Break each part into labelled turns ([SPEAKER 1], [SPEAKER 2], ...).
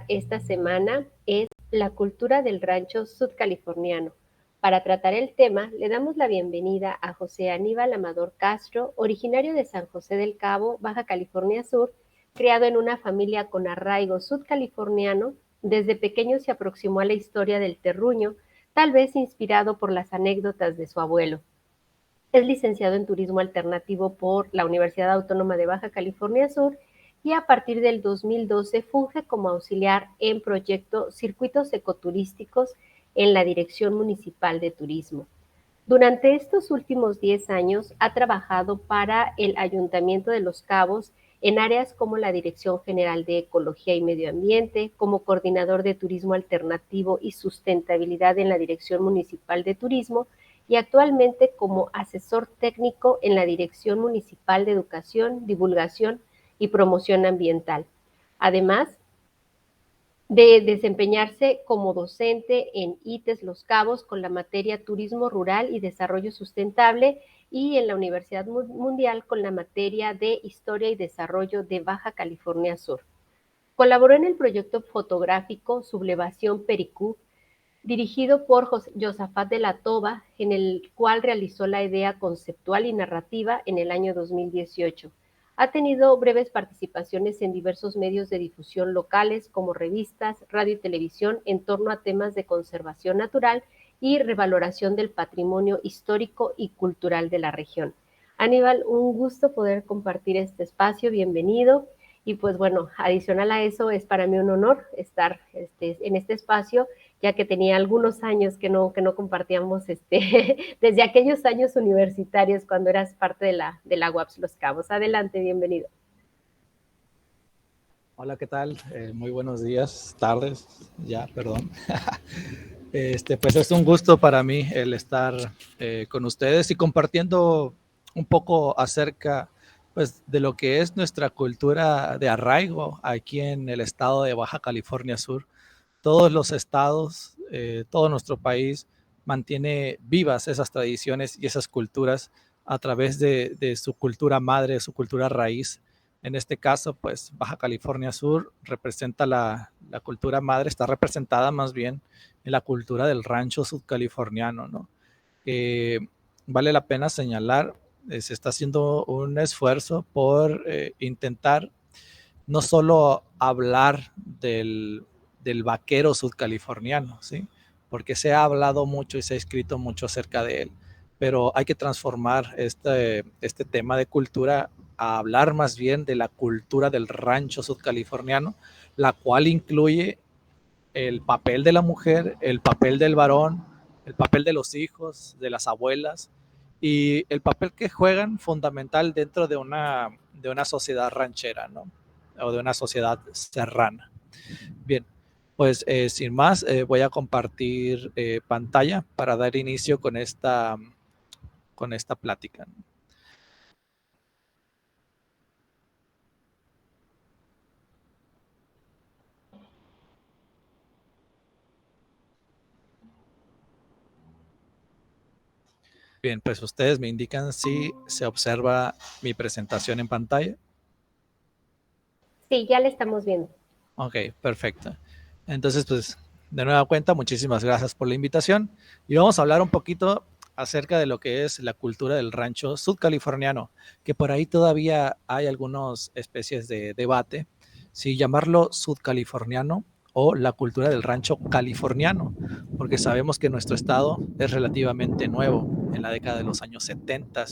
[SPEAKER 1] esta semana es la cultura del rancho sudcaliforniano. Para tratar el tema, le damos la bienvenida a José Aníbal Amador Castro, originario de San José del Cabo, Baja California Sur, criado en una familia con arraigo sudcaliforniano. Desde pequeño se aproximó a la historia del terruño, tal vez inspirado por las anécdotas de su abuelo. Es licenciado en Turismo Alternativo por la Universidad Autónoma de Baja California Sur y a partir del 2012 funge como auxiliar en proyecto Circuitos Ecoturísticos en la Dirección Municipal de Turismo. Durante estos últimos 10 años ha trabajado para el Ayuntamiento de Los Cabos en áreas como la Dirección General de Ecología y Medio Ambiente, como coordinador de Turismo Alternativo y Sustentabilidad en la Dirección Municipal de Turismo y actualmente como asesor técnico en la Dirección Municipal de Educación, Divulgación y Promoción Ambiental. Además de desempeñarse como docente en ITES Los Cabos con la materia Turismo Rural y Desarrollo Sustentable y en la Universidad Mundial con la materia de Historia y Desarrollo de Baja California Sur. Colaboró en el proyecto fotográfico Sublevación Pericú, dirigido por Josafat de la Toba, en el cual realizó la idea conceptual y narrativa en el año 2018. Ha tenido breves participaciones en diversos medios de difusión locales como revistas, radio y televisión en torno a temas de conservación natural y revaloración del patrimonio histórico y cultural de la región. Aníbal, un gusto poder compartir este espacio, bienvenido. Y pues bueno, adicional a eso, es para mí un honor estar en este espacio, ya que tenía algunos años que no compartíamos desde aquellos años universitarios cuando eras parte de la UAPS Los Cabos. Adelante, bienvenido.
[SPEAKER 2] Hola, ¿qué tal? Muy buenos días, tardes, ya, perdón. Pues es un gusto para mí el estar con ustedes y compartiendo un poco acerca pues, de lo que es nuestra cultura de arraigo aquí en el estado de Baja California Sur. Todos los estados, todo nuestro país mantiene vivas esas tradiciones y esas culturas a través de su cultura madre, su cultura raíz. En este caso, pues Baja California Sur representa la cultura madre, está representada más bien en la cultura del rancho sudcaliforniano, ¿no? Vale la pena señalar, se está haciendo un esfuerzo por intentar no solo hablar del vaquero sudcaliforniano, ¿sí? Porque se ha hablado mucho y se ha escrito mucho acerca de él, pero hay que transformar este tema de cultura a hablar más bien de la cultura del rancho sudcaliforniano, la cual incluye el papel de la mujer, el papel del varón, el papel de los hijos, de las abuelas y el papel que juegan fundamental dentro de una sociedad ranchera, ¿no? O de una sociedad serrana. Bien, pues sin más, voy a compartir pantalla para dar inicio con esta plática. Bien, pues ustedes me indican si se observa mi presentación en pantalla.
[SPEAKER 1] Sí, ya le estamos viendo.
[SPEAKER 2] Ok, perfecto. Entonces, pues, de nueva cuenta, muchísimas gracias por la invitación. Y vamos a hablar un poquito acerca de lo que es la cultura del rancho sudcaliforniano, que por ahí todavía hay algunas especies de debate, si llamarlo sudcaliforniano o la cultura del rancho californiano, porque sabemos que nuestro estado es relativamente nuevo. En la década de los años 70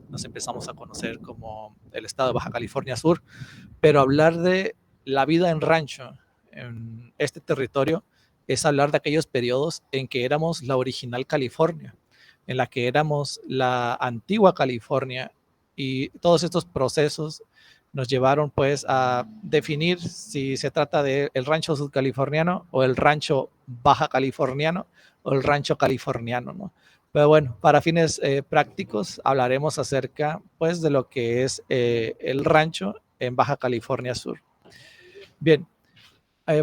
[SPEAKER 2] nos empezamos a conocer como el estado de Baja California Sur, pero hablar de la vida en rancho, en este territorio, es hablar de aquellos periodos en que éramos la original California, en la que éramos la antigua California, y todos estos procesos nos llevaron pues a definir si se trata del rancho sudcaliforniano o el rancho baja californiano o el rancho californiano, ¿no? Pero bueno, para fines prácticos hablaremos acerca pues de lo que es el rancho en Baja California Sur. Bien,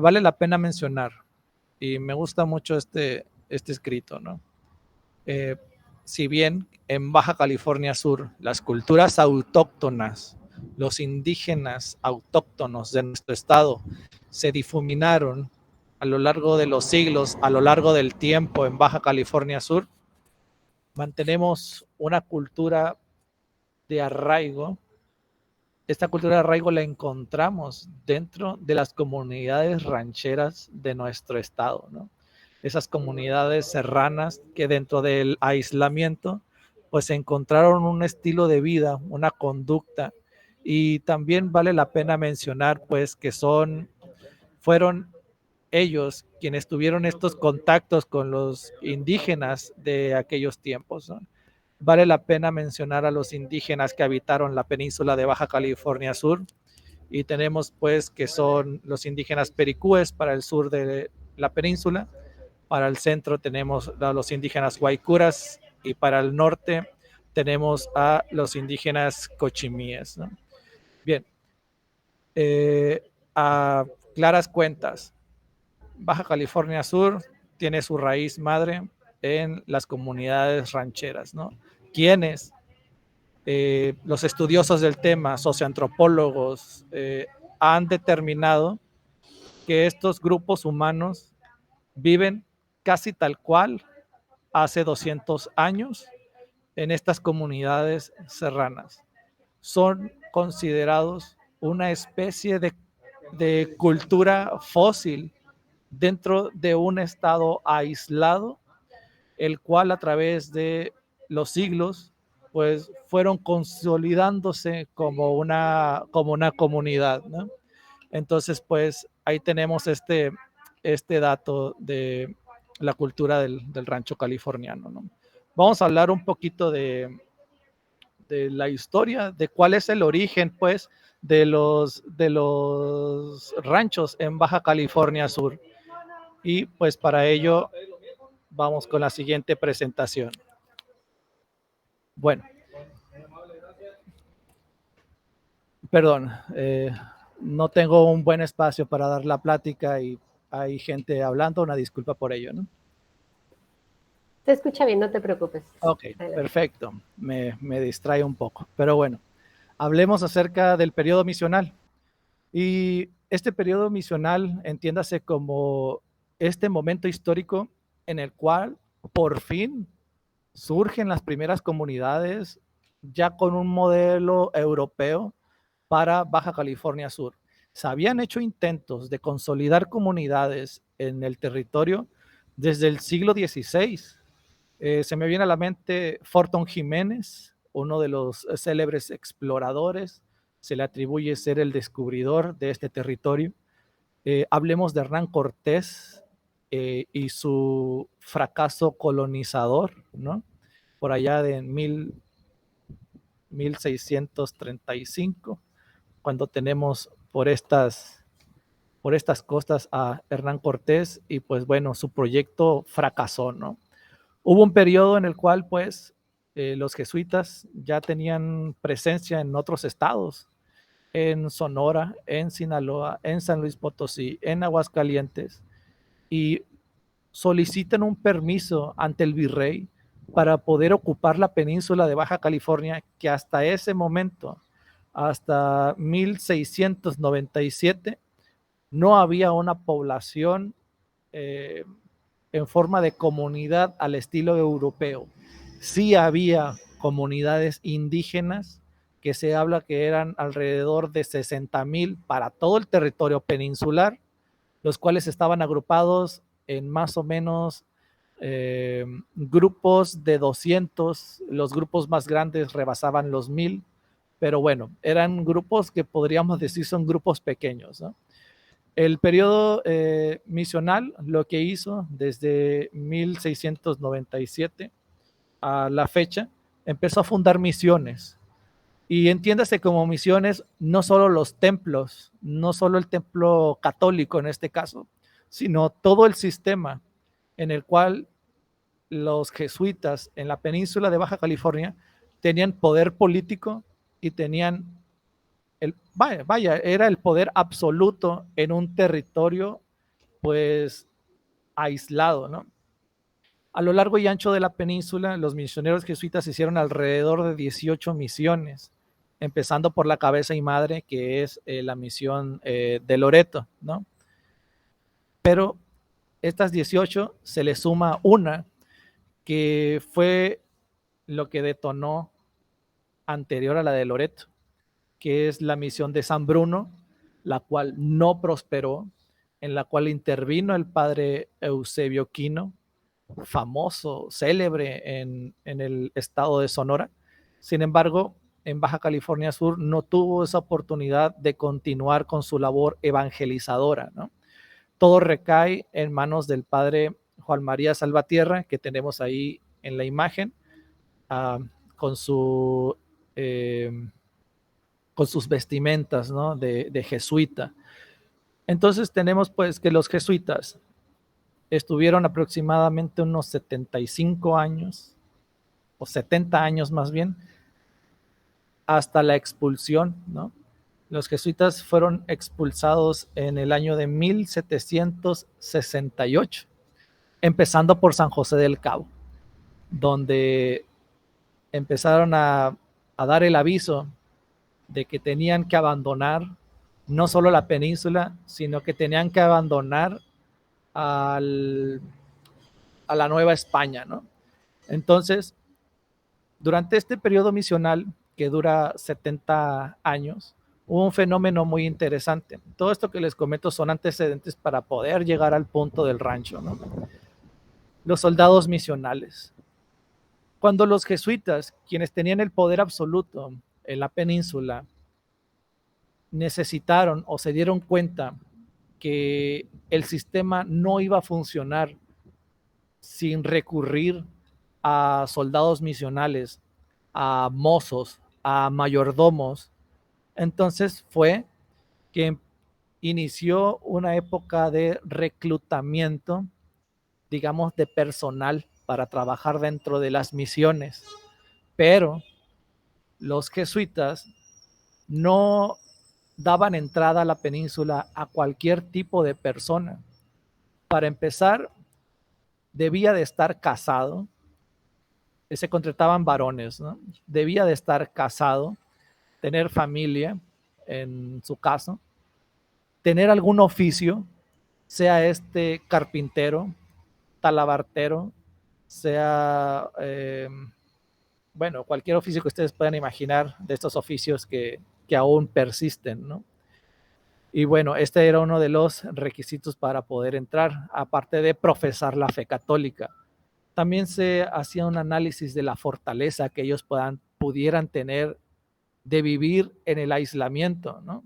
[SPEAKER 2] vale la pena mencionar, y me gusta mucho este escrito, ¿no? Si bien en Baja California Sur las culturas autóctonas los indígenas autóctonos de nuestro estado se difuminaron a lo largo de los siglos, a lo largo del tiempo en Baja California Sur, mantenemos una cultura de arraigo. Esta cultura de arraigo la encontramos dentro de las comunidades rancheras de nuestro estado, ¿no? Esas comunidades serranas que dentro del aislamiento pues encontraron un estilo de vida, una conducta, y también vale la pena mencionar pues que fueron ellos quienes tuvieron estos contactos con los indígenas de aquellos tiempos, ¿no? Vale la pena mencionar a los indígenas que habitaron la península de Baja California Sur, y tenemos pues que son los indígenas pericúes para el sur de la península, para el centro tenemos a los indígenas guaycuras y para el norte tenemos a los indígenas cochimíes, ¿no? Bien, a claras cuentas, Baja California Sur tiene su raíz madre en las comunidades rancheras, ¿no? Quienes los estudiosos del tema, socioantropólogos, han determinado que estos grupos humanos viven casi tal cual hace 200 años en estas comunidades serranas. Son considerados una especie de cultura fósil dentro de un estado aislado, el cual a través de los siglos pues fueron consolidándose como una comunidad, ¿no? Entonces pues ahí tenemos este dato de la cultura del rancho californiano, ¿no? Vamos a hablar un poquito de la historia, de cuál es el origen pues de los ranchos en Baja California Sur. Y pues para ello vamos con la siguiente presentación. Bueno, perdón, no tengo un buen espacio para dar la plática y hay gente hablando, una disculpa por ello, ¿no?
[SPEAKER 1] Se escucha bien, no te preocupes.
[SPEAKER 2] Ok, perfecto, me distrae un poco, pero bueno, hablemos acerca del periodo misional. Y este periodo misional, entiéndase como este momento histórico en el cual por fin surgen las primeras comunidades ya con un modelo europeo para Baja California Sur. Se habían hecho intentos de consolidar comunidades en el territorio desde el siglo XVI. Se me viene a la mente Thornton Jiménez, uno de los célebres exploradores. Se le atribuye ser el descubridor de este territorio. Hablemos de Hernán Cortés y su fracaso colonizador, ¿no? Por allá de 1635, cuando tenemos por estas costas a Hernán Cortés y pues bueno, su proyecto fracasó, ¿no? Hubo un periodo en el cual pues los jesuitas ya tenían presencia en otros estados, en Sonora, en Sinaloa, en San Luis Potosí, en Aguascalientes, y solicitan un permiso ante el virrey para poder ocupar la península de Baja California, que hasta ese momento, hasta 1697, no había una población en forma de comunidad al estilo europeo. Sí había comunidades indígenas que se habla que eran alrededor de 60,000 para todo el territorio peninsular, los cuales estaban agrupados en más o menos grupos de 200, los grupos más grandes rebasaban los 1,000, pero bueno, eran grupos que podríamos decir son grupos pequeños, ¿no? El periodo misional lo que hizo desde 1697 a la fecha, empezó a fundar misiones. Y entiéndase como misiones no solo los templos, no solo el templo católico en este caso, sino todo el sistema en el cual los jesuitas en la península de Baja California tenían poder político y tenían era el poder absoluto en un territorio pues aislado, ¿no? A lo largo y ancho de la península, los misioneros jesuitas hicieron alrededor de 18 misiones empezando por la cabeza y madre, que es la misión de Loreto, ¿no? Pero estas 18 se le suma una que fue lo que detonó anterior a la de Loreto, que es la misión de San Bruno, la cual no prosperó, en la cual intervino el padre Eusebio Quino, famoso, célebre en el estado de Sonora. Sin embargo, en Baja California Sur no tuvo esa oportunidad de continuar con su labor evangelizadora, ¿no? Todo recae en manos del padre Juan María Salvatierra, que tenemos ahí en la imagen, con su con sus vestimentas, ¿no? de jesuita. Entonces tenemos pues que los jesuitas estuvieron aproximadamente unos 75 años, o 70 años más bien, hasta la expulsión, ¿no? Los jesuitas fueron expulsados en el año de 1768, empezando por San José del Cabo, donde empezaron a dar el aviso de que tenían que abandonar no solo la península, sino que tenían que abandonar a la Nueva España, ¿no? Entonces, durante este periodo misional, que dura 70 años, hubo un fenómeno muy interesante. Todo esto que les comento son antecedentes para poder llegar al punto del rancho, ¿no? Los soldados misionales. Cuando los jesuitas, quienes tenían el poder absoluto en la península, necesitaron o se dieron cuenta que el sistema no iba a funcionar sin recurrir a soldados misionales, a mozos, a mayordomos, entonces fue que inició una época de reclutamiento, digamos, de personal para trabajar dentro de las misiones. Pero los jesuitas no daban entrada a la península a cualquier tipo de persona. Para empezar, debía de estar casado, se contrataban varones, ¿no? Debía de estar casado, tener familia, en su caso, tener algún oficio, sea este carpintero, talabartero, sea, bueno, cualquier oficio que ustedes puedan imaginar de estos oficios que aún persisten, ¿no? Y bueno, este era uno de los requisitos para poder entrar, aparte de profesar la fe católica. También se hacía un análisis de la fortaleza que ellos pudieran tener de vivir en el aislamiento, ¿no?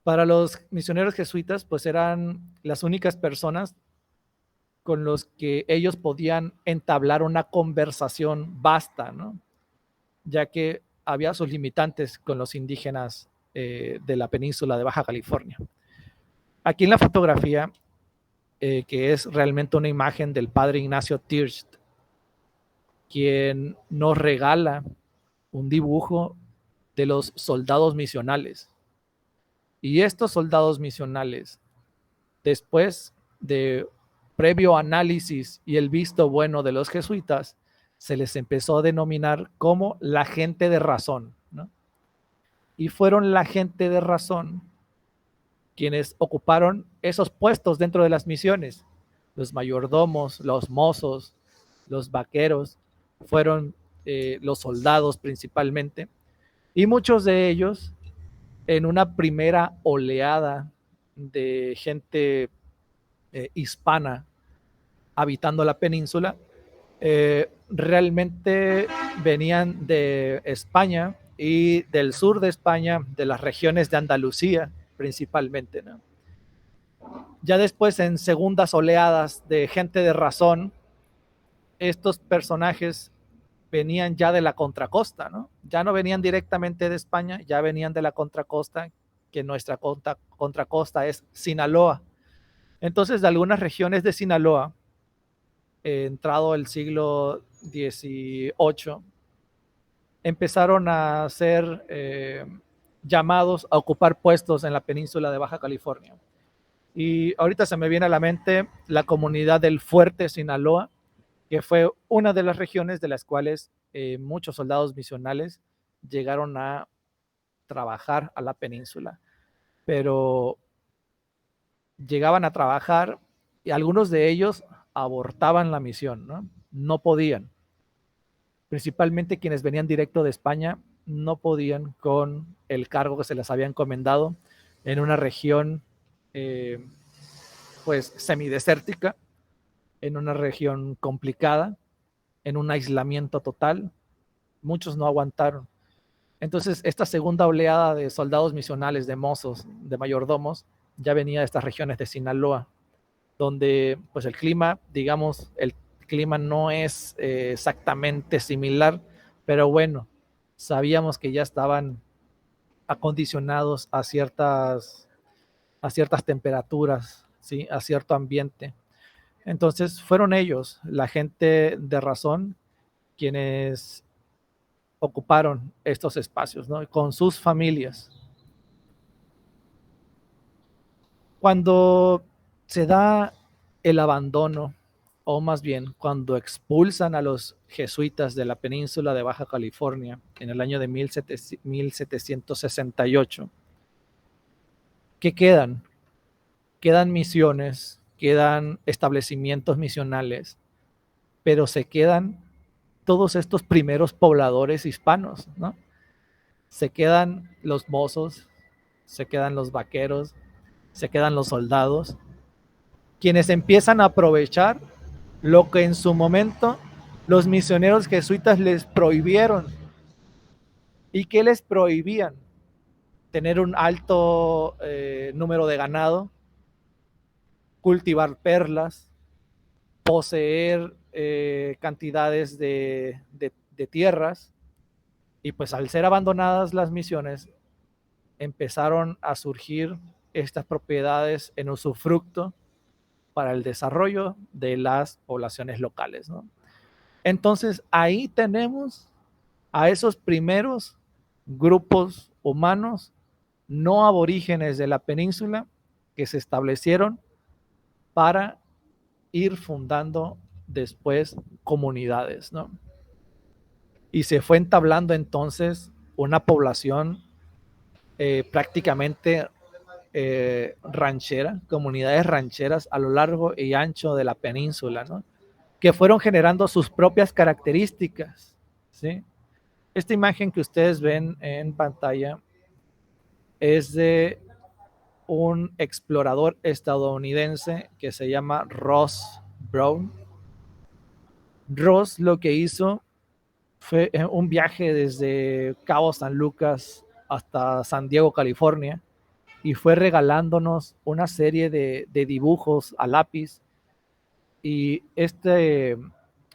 [SPEAKER 2] Para los misioneros jesuitas, pues eran las únicas personas con los que ellos podían entablar una conversación vasta, ¿no? Ya que había sus limitantes con los indígenas de la península de Baja California. Aquí en la fotografía, que es realmente una imagen del padre Ignacio Tirst, quien nos regala un dibujo de los soldados misionales. Y estos soldados misionales, después de previo análisis y el visto bueno de los jesuitas, se les empezó a denominar como la gente de razón, ¿no? Y fueron la gente de razón quienes ocuparon esos puestos dentro de las misiones. Los mayordomos, los mozos, los vaqueros, fueron los soldados principalmente. Y muchos de ellos, en una primera oleada de gente hispana habitando la península, realmente venían de España y del sur de España, de las regiones de Andalucía principalmente, ¿no? Ya después, en segundas oleadas de gente de razón, estos personajes venían ya de la contracosta, ¿no? Ya no venían directamente de España, ya venían de la contracosta, que nuestra contracosta es Sinaloa. Entonces, de algunas regiones de Sinaloa, entrado el siglo XVIII, empezaron a ser llamados a ocupar puestos en la península de Baja California. Y ahorita se me viene a la mente la comunidad del Fuerte Sinaloa, que fue una de las regiones de las cuales muchos soldados misionales llegaron a trabajar a la península, pero llegaban a trabajar y algunos de ellos abortaban la misión, ¿no? No podían. Principalmente quienes venían directo de España no podían con el cargo que se les había encomendado en una región pues semidesértica, en una región complicada, en un aislamiento total. Muchos no aguantaron. Entonces, esta segunda oleada de soldados misionales, de mozos, de mayordomos, ya venía de estas regiones de Sinaloa, donde pues el clima, digamos, el clima no es exactamente similar, pero bueno, sabíamos que ya estaban acondicionados a ciertas temperaturas, ¿sí? A cierto ambiente. Entonces fueron ellos, la gente de razón, quienes ocuparon estos espacios, ¿no? Con sus familias. Cuando se da el abandono, o más bien cuando expulsan a los jesuitas de la península de Baja California en el año de 1768, ¿qué quedan? Quedan misiones, quedan establecimientos misionales, pero se quedan todos estos primeros pobladores hispanos, ¿no? Se quedan los mozos, se quedan los vaqueros, se quedan los soldados, quienes empiezan a aprovechar lo que en su momento los misioneros jesuitas les prohibieron. ¿Y qué les prohibían? Tener un alto número de ganado, cultivar perlas, poseer cantidades de tierras, y pues al ser abandonadas las misiones, empezaron a surgir estas propiedades en usufructo para el desarrollo de las poblaciones locales, ¿no? Entonces ahí tenemos a esos primeros grupos humanos no aborígenes de la península que se establecieron para ir fundando después comunidades, ¿no? Y se fue entablando entonces una población prácticamente ranchera, comunidades rancheras a lo largo y ancho de la península, ¿no? Que fueron generando sus propias características, ¿sí? Esta imagen que ustedes ven en pantalla es de un explorador estadounidense que se llama Ross Brown. Ross lo que hizo fue un viaje desde Cabo San Lucas hasta San Diego, California, y fue regalándonos una serie de dibujos a lápiz. Y este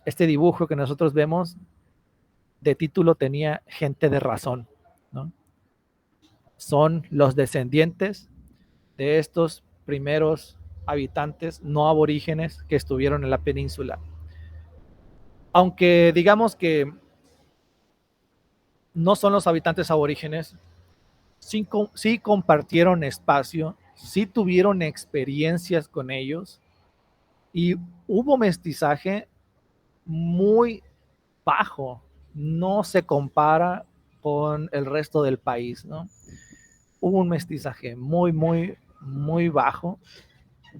[SPEAKER 2] dibujo que nosotros vemos de título tenía Gente de Razón, ¿no? Son los descendientes de estos primeros habitantes no aborígenes que estuvieron en la península. Aunque digamos que no son los habitantes aborígenes, sí compartieron espacio, sí tuvieron experiencias con ellos y hubo mestizaje muy bajo, no se compara con el resto del país, ¿no? Hubo un mestizaje muy bajo,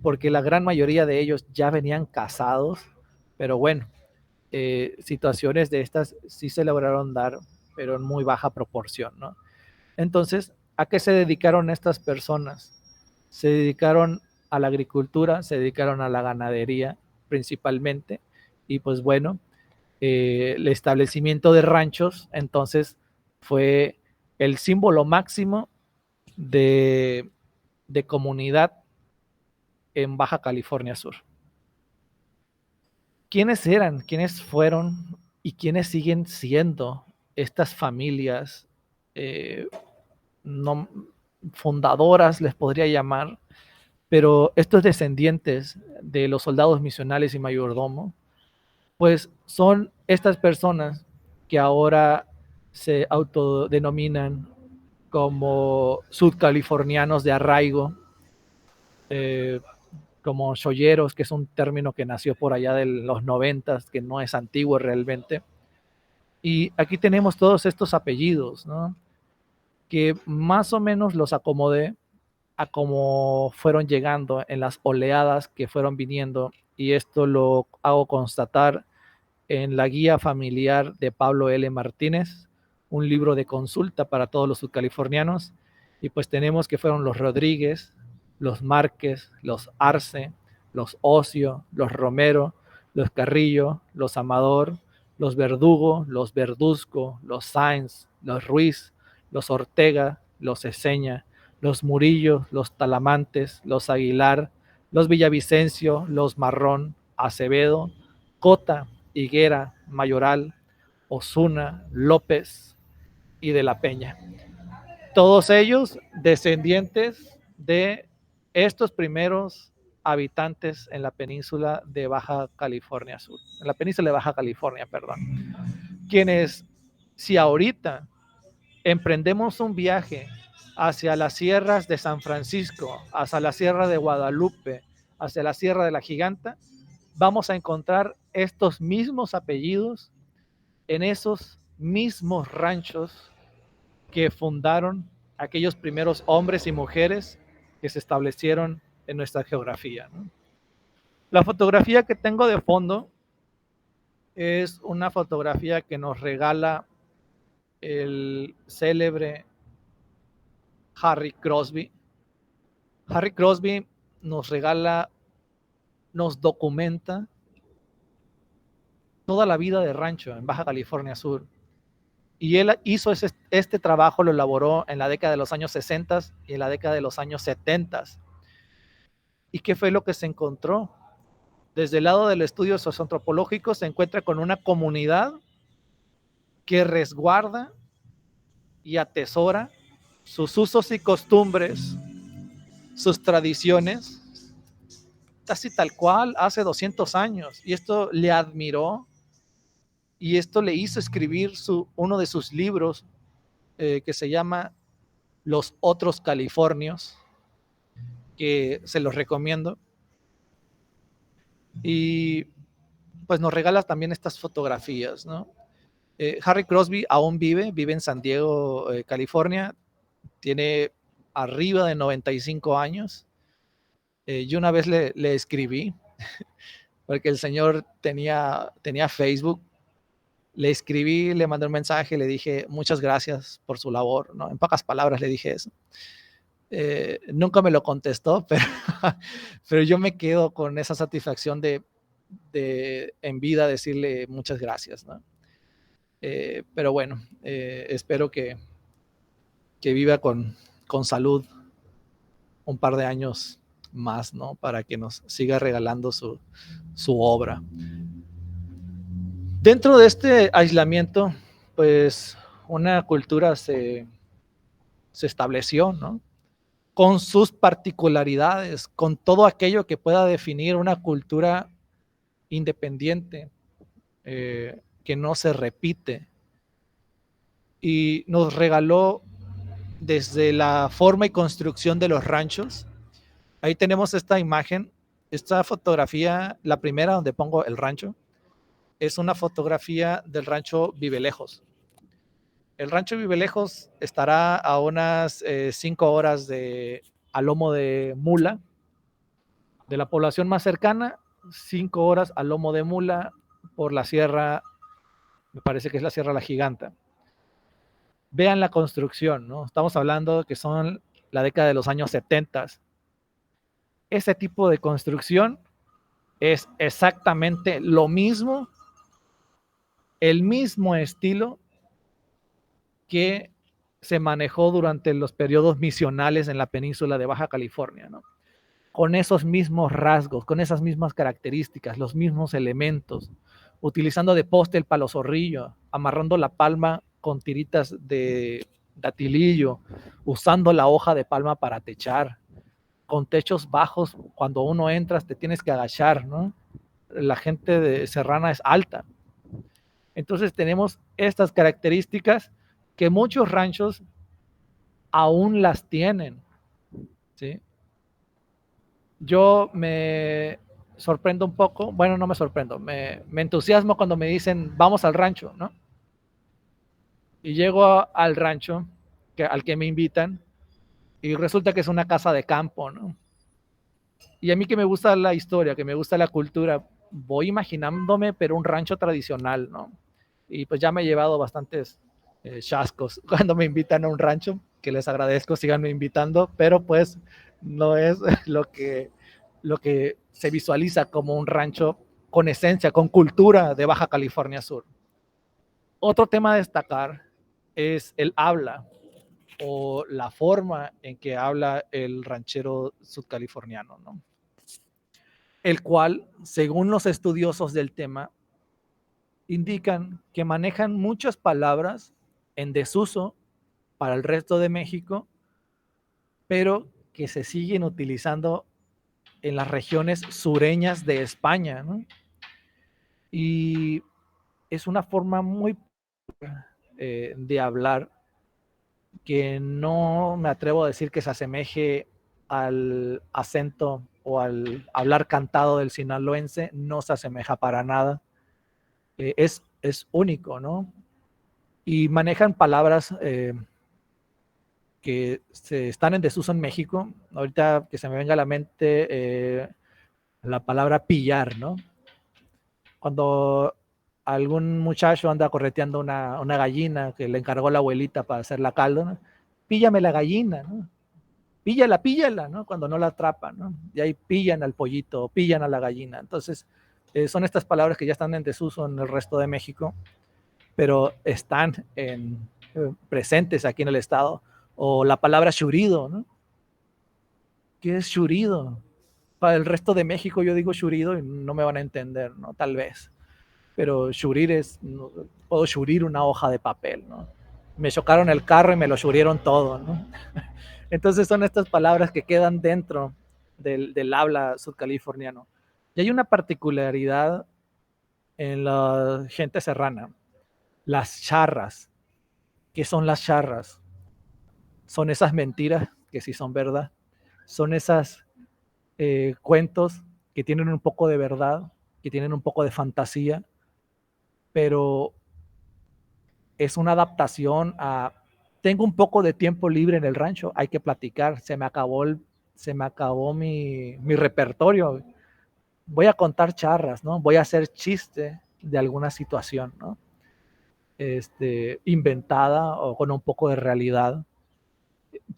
[SPEAKER 2] porque la gran mayoría de ellos ya venían casados, pero bueno, situaciones de estas sí se lograron dar, pero en muy baja proporción, ¿no? Entonces, ¿a qué se dedicaron estas personas? Se dedicaron a la agricultura, se dedicaron a la ganadería principalmente, y pues bueno, el establecimiento de ranchos entonces fue el símbolo máximo de, de comunidad en Baja California Sur. ¿Quiénes eran? ¿Quiénes fueron? ¿Y quiénes siguen siendo estas familias no, fundadoras, les podría llamar? Pero estos descendientes de los soldados misionales y mayordomo, pues son estas personas que ahora se autodenominan como sudcalifornianos de arraigo, eh, como cholleros, que es un término que nació por allá de los 90, que no es antiguo realmente, Y aquí tenemos todos estos apellidos, ¿no? Que más o menos los acomodé a cómo fueron llegando en las oleadas que fueron viniendo, y esto lo hago constatar en la guía familiar de Pablo L. Martínez, un libro de consulta para todos los subcalifornianos, y pues tenemos que fueron los Rodríguez, los Márquez, los Arce, los Ocio, los Romero, los Carrillo, los Amador, los Verdugo, los Verduzco, los Sáenz, los Ruiz, los Ortega, los Eseña, los Murillo, los Talamantes, los Aguilar, los Villavicencio, los Marrón, Acevedo, Cota, Higuera, Mayoral, Osuna, López y de la Peña. Todos ellos descendientes de estos primeros habitantes en la península de Baja California Sur, en la península de Baja California, perdón, quienes, si ahorita emprendemos un viaje hacia las sierras de San Francisco, hacia la sierra de Guadalupe, hacia la sierra de la Giganta, vamos a encontrar estos mismos apellidos en esos mismos ranchos que fundaron aquellos primeros hombres y mujeres que se establecieron en nuestra geografía, ¿no? La fotografía que tengo de fondo es una fotografía que nos regala el célebre Harry Crosby. Harry Crosby nos regala, nos documenta toda la vida de rancho en Baja California Sur. Y él hizo este trabajo, lo elaboró en la década de los años 60 y en la década de los años 70. ¿Y qué fue lo que se encontró? Desde el lado del estudio socioantropológico se encuentra con una comunidad que resguarda y atesora sus usos y costumbres, sus tradiciones, casi tal cual hace 200 años. Y esto le admiró y esto le hizo escribir uno de sus libros que se llama Los Otros Californios, que se los recomiendo. Y pues nos regala también estas fotografías, ¿no? Harry Crosby aún vive en San Diego, California, tiene arriba de 95 años. Yo una vez le escribí, porque el señor tenía Facebook, le escribí, le mandé un mensaje, le dije muchas gracias por su labor, ¿no? En pocas palabras le dije eso. Nunca me lo contestó, pero yo me quedo con esa satisfacción de en vida decirle muchas gracias, ¿no? Pero bueno, espero que viva con salud un par de años más, ¿no? Para que nos siga regalando su obra. Dentro de este aislamiento, pues una cultura se estableció, ¿no? Con sus particularidades, con todo aquello que pueda definir una cultura independiente, que no se repite, y nos regaló desde la forma y construcción de los ranchos. Ahí tenemos esta imagen, esta fotografía, la primera donde pongo el rancho, es una fotografía del rancho Vivelejos. El rancho Vivelejos estará a unas 5 horas a lomo de mula de la población más cercana, 5 horas a lomo de mula por la sierra, me parece que es la Sierra La Giganta. Vean la construcción, ¿no? Estamos hablando que son la década de los años 70. Ese tipo de construcción es exactamente lo mismo, el mismo estilo que se manejó durante los periodos misionales en la península de Baja California, ¿no? Con esos mismos rasgos, con esas mismas características, los mismos elementos, utilizando de poste el palo zorrillo, amarrando la palma con tiritas de datilillo, usando la hoja de palma para techar, con techos bajos. Cuando uno entras te tienes que agachar, ¿no? La gente de Serrana es alta. Entonces tenemos estas características que muchos ranchos aún las tienen, ¿sí? Yo me sorprendo un poco, bueno, no me sorprendo, me entusiasmo cuando me dicen vamos al rancho, ¿no? Y llego al rancho al que me invitan y resulta que es una casa de campo, ¿no? Y a mí que me gusta la historia, que me gusta la cultura, voy imaginándome, pero un rancho tradicional, ¿no? Y pues ya me he llevado bastantes chascos cuando me invitan a un rancho, que les agradezco, síganme invitando, pero pues no es lo que se visualiza como un rancho con esencia, con cultura de Baja California Sur. Otro tema a destacar es el habla o la forma en que habla el ranchero sudcaliforniano, ¿no? El cual, según los estudiosos del tema, indican que manejan muchas palabras en desuso para el resto de México, pero que se siguen utilizando en las regiones sureñas de España, ¿no? Y es una forma muy de hablar que no me atrevo a decir que se asemeje al acento o al hablar cantado del sinaloense, no se asemeja para nada. Es único, ¿no? Y manejan palabras que están en desuso en México. Ahorita que se me venga a la mente la palabra pillar, ¿no? Cuando algún muchacho anda correteando una gallina que le encargó la abuelita para hacer la caldo, ¿no? Píllame la gallina, ¿no? Píllala, píllala, ¿no? Cuando no la atrapan, ¿no? Y ahí pillan al pollito, pillan a la gallina. Entonces, son estas palabras que ya están en desuso en el resto de México, pero están presentes aquí en el estado. O la palabra churido, ¿no? ¿Qué es churido? Para el resto de México yo digo churido y no me van a entender, ¿no? Tal vez. Pero churir es, no, puedo churir una hoja de papel, ¿no? Me chocaron el carro y me lo churieron todo, ¿no? Entonces son estas palabras que quedan dentro del habla sudcaliforniano. Y hay una particularidad en la gente serrana, las charras. ¿Qué son las charras? Son esas mentiras que sí son verdad, son esas cuentos que tienen un poco de verdad, que tienen un poco de fantasía, pero es una adaptación a, tengo un poco de tiempo libre en el rancho, hay que platicar, se me acabó mi repertorio, voy a contar charras, ¿no? Voy a hacer chiste de alguna situación, ¿no? Inventada o con un poco de realidad.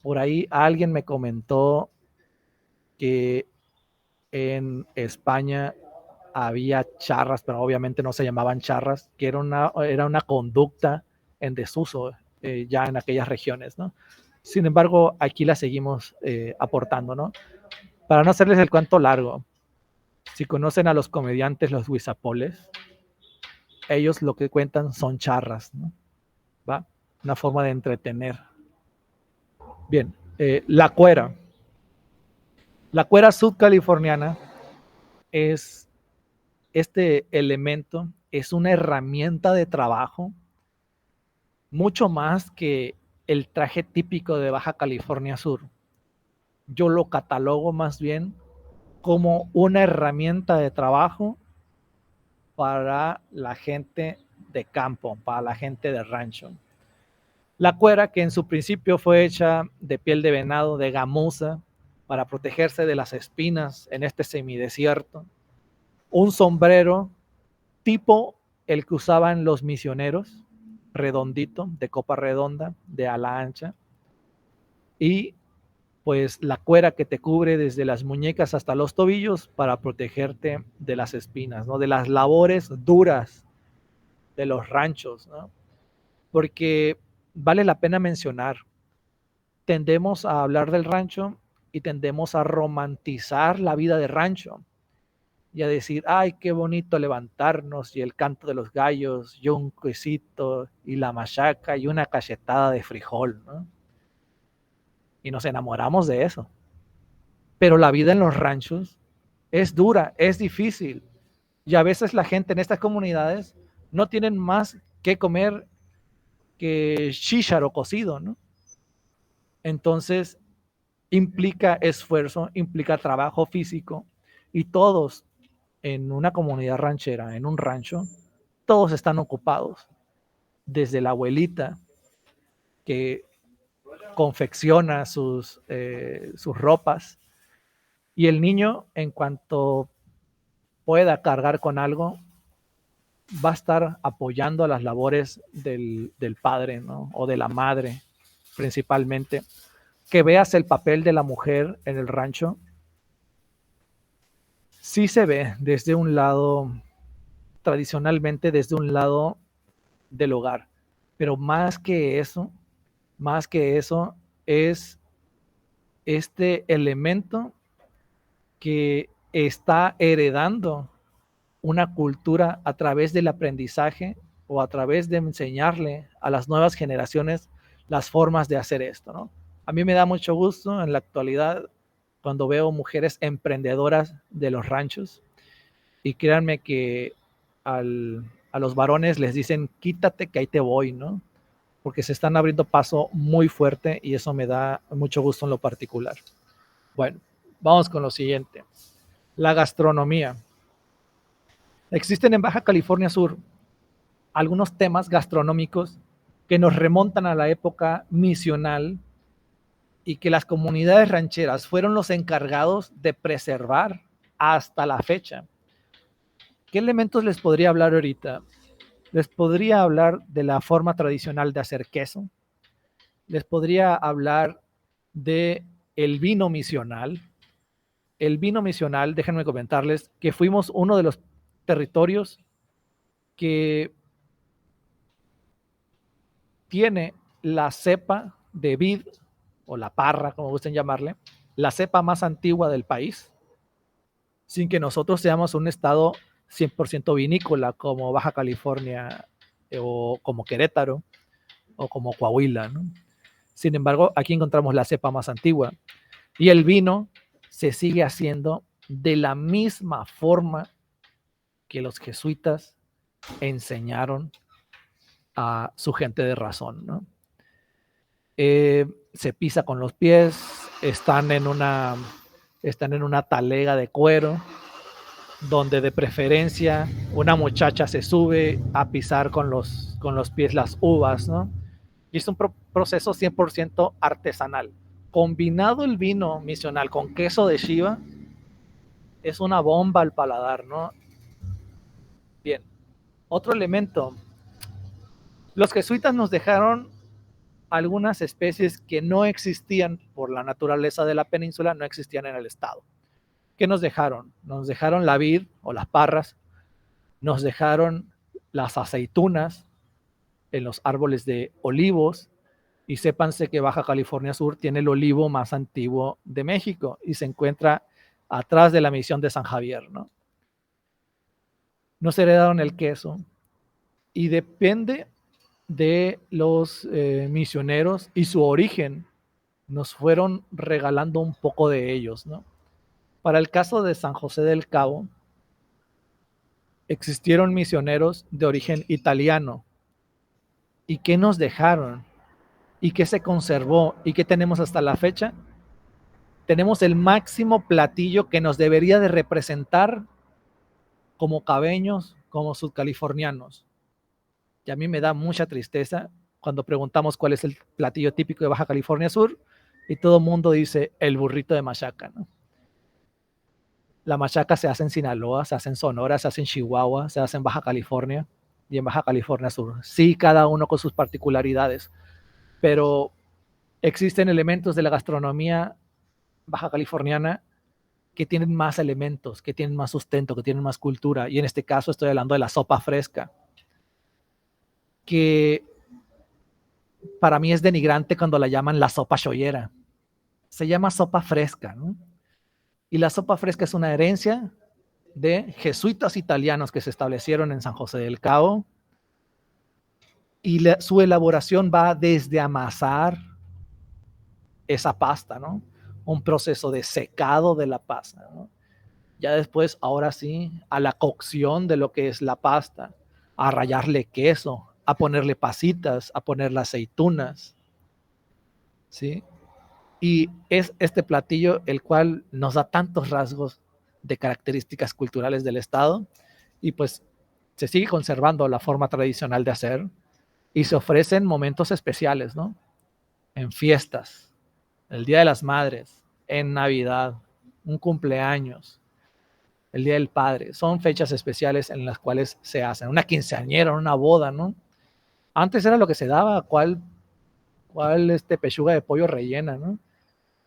[SPEAKER 2] Por ahí alguien me comentó que en España había charras, pero obviamente no se llamaban charras, que era una conducta en desuso ya en aquellas regiones, ¿no? Sin embargo, aquí la seguimos aportando, ¿no? Para no hacerles el cuento largo, si conocen a los comediantes, los huizapoles, ellos lo que cuentan son charras, ¿no? ¿Va? Una forma de entretener. Bien, la cuera. La cuera sudcaliforniana es este elemento, es una herramienta de trabajo mucho más que el traje típico de Baja California Sur. Yo lo catalogo más bien como una herramienta de trabajo para la gente de campo, para la gente de rancho. La cuera, que en su principio fue hecha de piel de venado, de gamuza, para protegerse de las espinas en este semidesierto. Un sombrero tipo el que usaban los misioneros, redondito, de copa redonda, de ala ancha. Y pues la cuera que te cubre desde las muñecas hasta los tobillos para protegerte de las espinas, ¿no? De las labores duras de los ranchos, ¿no? Porque vale la pena mencionar, tendemos a hablar del rancho y tendemos a romantizar la vida de rancho y a decir, ay, qué bonito levantarnos y el canto de los gallos y un quesito y la machaca y una cachetada de frijol, ¿no? Y nos enamoramos de eso. Pero la vida en los ranchos es dura, es difícil. Y a veces la gente en estas comunidades no tienen más que comer que chícharo cocido, ¿no? Entonces implica esfuerzo, implica trabajo físico y todos en una comunidad ranchera, en un rancho, todos están ocupados, desde la abuelita que confecciona sus ropas, y el niño, en cuanto pueda cargar con algo, va a estar apoyando a las labores del padre, ¿no? O de la madre, principalmente. Que veas el papel de la mujer en el rancho, sí se ve desde un lado, tradicionalmente desde un lado del hogar, pero más que eso es este elemento que está heredando una cultura a través del aprendizaje o a través de enseñarle a las nuevas generaciones las formas de hacer esto, ¿no? A mí me da mucho gusto en la actualidad cuando veo mujeres emprendedoras de los ranchos, y créanme que a los varones les dicen quítate que ahí te voy, ¿no? Porque se están abriendo paso muy fuerte y eso me da mucho gusto en lo particular. Bueno, vamos con lo siguiente. La gastronomía. Existen en Baja California Sur algunos temas gastronómicos que nos remontan a la época misional y que las comunidades rancheras fueron los encargados de preservar hasta la fecha. ¿Qué elementos les podría hablar ahorita? Les podría hablar de la forma tradicional de hacer queso. Les podría hablar de el vino misional. El vino misional, déjenme comentarles que fuimos uno de los territorios que tiene la cepa de vid, o la parra, como gusten llamarle, la cepa más antigua del país, sin que nosotros seamos un estado 100% vinícola como Baja California o como Querétaro o como Coahuila, ¿no? Sin embargo, aquí encontramos la cepa más antigua y el vino se sigue haciendo de la misma forma que los jesuitas enseñaron a su gente de razón, ¿no? Se pisa con los pies, están en una talega de cuero, donde de preferencia una muchacha se sube a pisar con los pies las uvas, ¿no? Y es un proceso 100% artesanal. Combinado el vino misional con queso de Shiva, es una bomba al paladar, ¿no? Bien, otro elemento. Los jesuitas nos dejaron algunas especies que no existían por la naturaleza de la península, no existían en el estado. ¿Qué nos dejaron? Nos dejaron la vid o las parras, nos dejaron las aceitunas en los árboles de olivos, y sépanse que Baja California Sur tiene el olivo más antiguo de México y se encuentra atrás de la misión de San Javier, ¿no? Nos heredaron el queso y depende de los misioneros y su origen, nos fueron regalando un poco de ellos, ¿no? Para el caso de San José del Cabo, existieron misioneros de origen italiano. ¿Y qué nos dejaron? ¿Y qué se conservó? ¿Y qué tenemos hasta la fecha? Tenemos el máximo platillo que nos debería de representar como cabeños, como sudcalifornianos. Y a mí me da mucha tristeza cuando preguntamos cuál es el platillo típico de Baja California Sur y todo el mundo dice el burrito de machaca, ¿no? La machaca se hace en Sinaloa, se hace en Sonora, se hace en Chihuahua, se hace en Baja California y en Baja California Sur. Sí, cada uno con sus particularidades, pero existen elementos de la gastronomía baja californiana que tienen más elementos, que tienen más sustento, que tienen más cultura. Y en este caso estoy hablando de la sopa fresca, que para mí es denigrante cuando la llaman la sopa chollera. Se llama sopa fresca, ¿no? Y la sopa fresca es una herencia de jesuitas italianos que se establecieron en San José del Cabo, y su elaboración va desde amasar esa pasta, ¿no? Un proceso de secado de la pasta, ¿no? Ya después, ahora sí, a la cocción de lo que es la pasta, a rallarle queso, a ponerle pasitas, a ponerle aceitunas, ¿sí? Y es este platillo el cual nos da tantos rasgos de características culturales del estado, y pues se sigue conservando la forma tradicional de hacer y se ofrecen momentos especiales, ¿no? en fiestas, el Día de las Madres, en Navidad, un cumpleaños, el Día del Padre. Son fechas especiales en las cuales se hacen. Una quinceañera, una boda, ¿no? Antes era lo que se daba, cuál pechuga de pollo rellena, ¿no?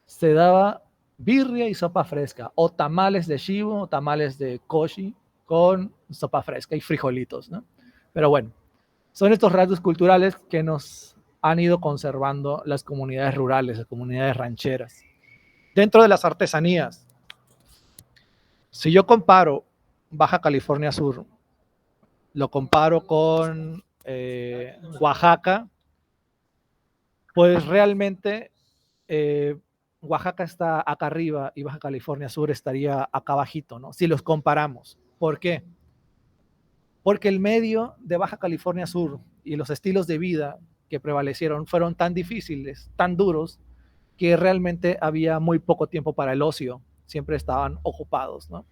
[SPEAKER 2] Se daba birria y sopa fresca, o tamales de chivo, o tamales de koshi con sopa fresca y frijolitos, ¿no? Pero bueno, son estos rasgos culturales que nos han ido conservando las comunidades rurales, las comunidades rancheras. Dentro de las artesanías, si yo comparo Baja California Sur, lo comparo con Oaxaca, pues realmente Oaxaca está acá arriba y Baja California Sur estaría acá abajito, ¿no? Si los comparamos. ¿Por qué? Porque el medio de Baja California Sur y los estilos de vida que prevalecieron fueron tan difíciles, tan duros, que realmente había muy poco tiempo para el ocio, siempre estaban ocupados, ¿no?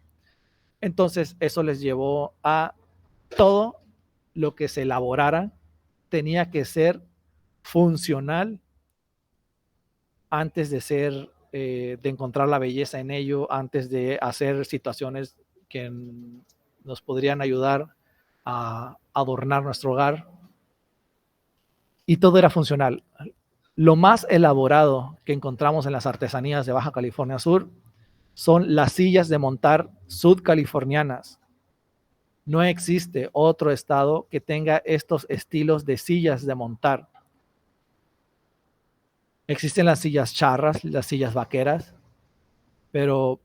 [SPEAKER 2] Entonces eso les llevó a todo lo que se elaborara tenía que ser funcional antes de ser, de encontrar la belleza en ello, antes de hacer situaciones que nos podrían ayudar a adornar nuestro hogar. Y todo era funcional. Lo más elaborado que encontramos en las artesanías de Baja California Sur son las sillas de montar sudcalifornianas. No existe otro estado que tenga estos estilos de sillas de montar. Existen las sillas charras, las sillas vaqueras, pero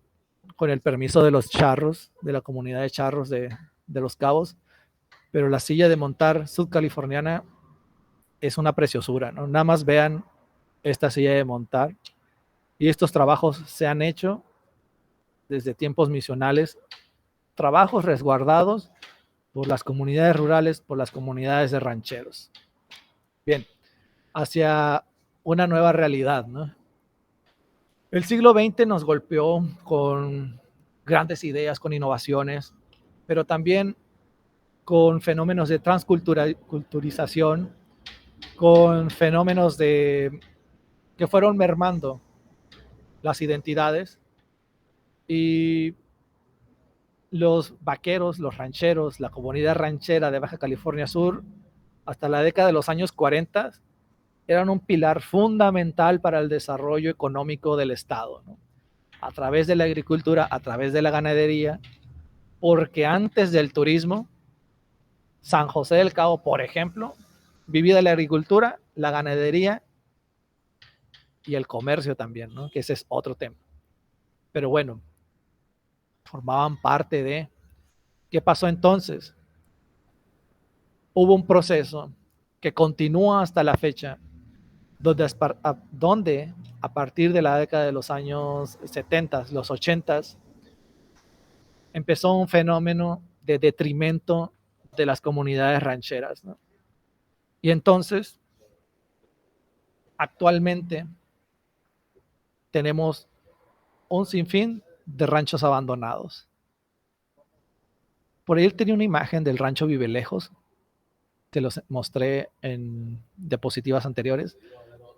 [SPEAKER 2] con el permiso de los charros, de la comunidad de charros de Los Cabos, pero la silla de montar sudcaliforniana es una preciosura, ¿no? Nada más vean esta silla de montar, y estos trabajos se han hecho desde tiempos misionales, trabajos resguardados por las comunidades rurales, por las comunidades de rancheros. Bien, hacia una nueva realidad, ¿no? El siglo XX nos golpeó con grandes ideas, con innovaciones, pero también con fenómenos de transculturización, con fenómenos que fueron mermando las identidades, y los vaqueros, los rancheros, la comunidad ranchera de Baja California Sur, hasta la década de los años 40, eran un pilar fundamental para el desarrollo económico del estado, ¿no? A través de la agricultura, a través de la ganadería, porque antes del turismo, San José del Cabo, por ejemplo, vivía de la agricultura, la ganadería y el comercio también, ¿no? Que ese es otro tema. Pero bueno, formaban parte de... ¿Qué pasó entonces? Hubo un proceso que continúa hasta la fecha, donde a partir de la década de los años 70, los 80, empezó un fenómeno de detrimento de las comunidades rancheras, ¿no? Y entonces, actualmente, tenemos un sinfín de ranchos abandonados. Por ahí tenía una imagen del rancho Vivelejos, te los mostré en diapositivas anteriores.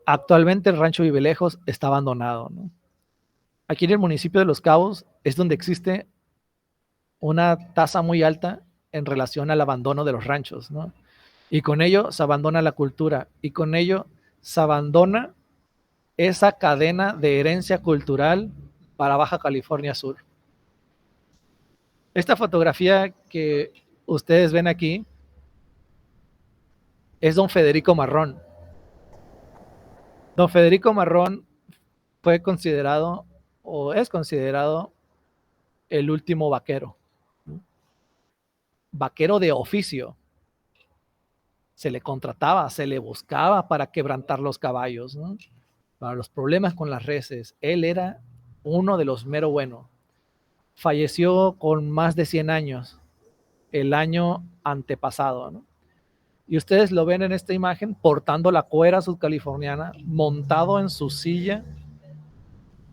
[SPEAKER 2] Actualmente el rancho Vivelejos está abandonado, ¿no? Aquí en el municipio de Los Cabos es donde existe una tasa muy alta en relación al abandono de los ranchos, ¿no? Y con ello se abandona la cultura, y con ello se abandona esa cadena de herencia cultural para Baja California Sur. Esta fotografía que ustedes ven aquí es don Federico Marrón. Don Federico Marrón fue considerado, o es considerado, el último vaquero. Vaquero de oficio. Se le contrataba, se le buscaba para quebrantar los caballos, ¿no? Para los problemas con las reses. Él era uno de los mero bueno. Falleció con más de 100 años, el año antepasado, ¿no? Y ustedes lo ven en esta imagen portando la cuera sudcaliforniana, montado en su silla